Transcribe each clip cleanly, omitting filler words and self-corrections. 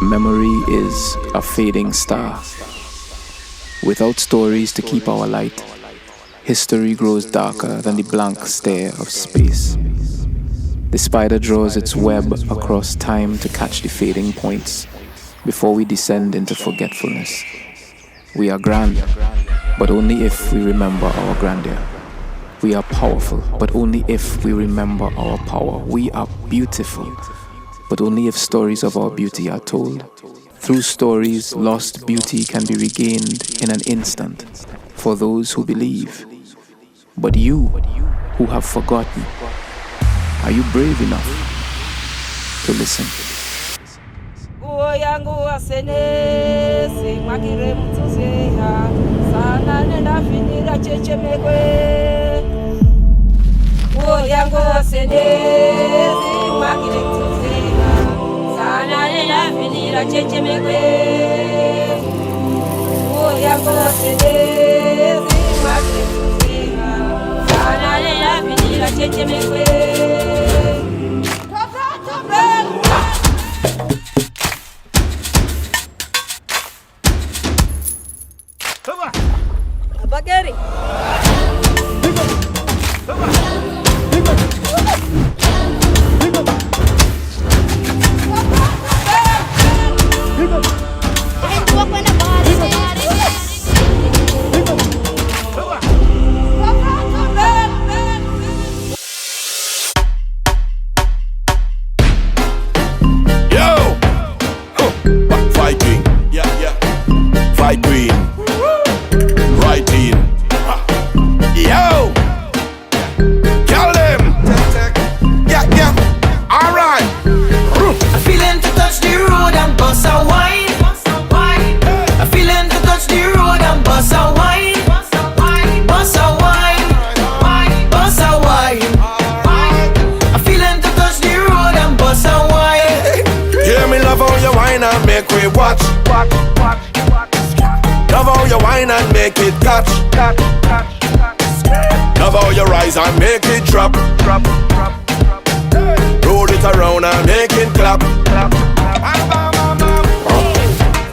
Memory is a fading star. Without stories to keep our light, history grows darker than the blank stare of space. The spider draws its web across time to catch the fading points before we descend into forgetfulness. We are grand, but only if we remember our grandeur. We are powerful, but only if we remember our power. We are beautiful, but only if stories of our beauty are told. Through stories, lost beauty can be regained in an instant for those who believe. But you, who have forgotten, are you brave enough to listen? Love how you whine and make it catch. Love how you rise and make it drop. Roll it around and make it clap.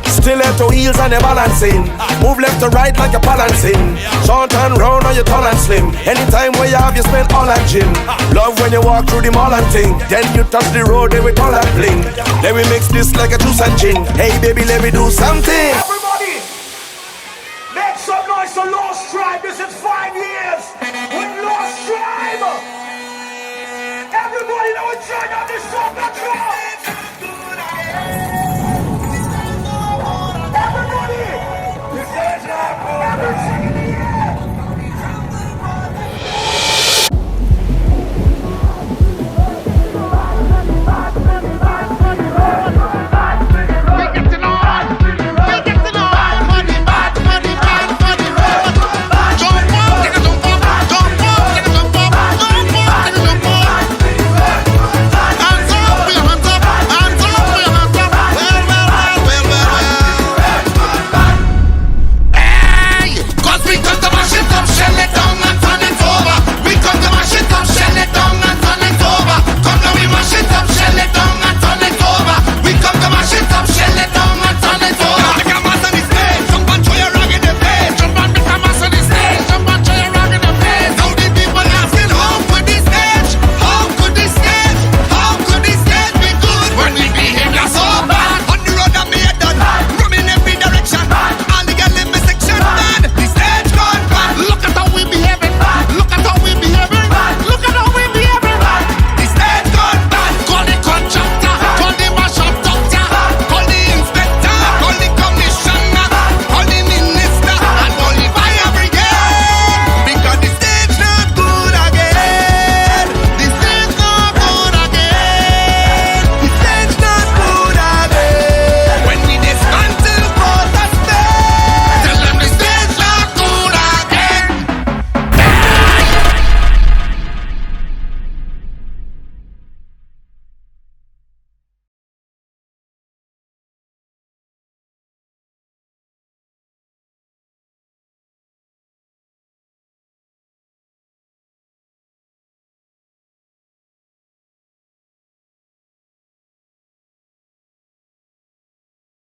Stiletto heels and you're balancing. Move left to right like you're balancing. Short and round or you're tall and slim. Anytime where you have, you spend all at gym. Love when you walk through the mall and ting. Then you touch the road, then we all that bling. Then we mix this like a juice and gin. Hey baby, let me do something.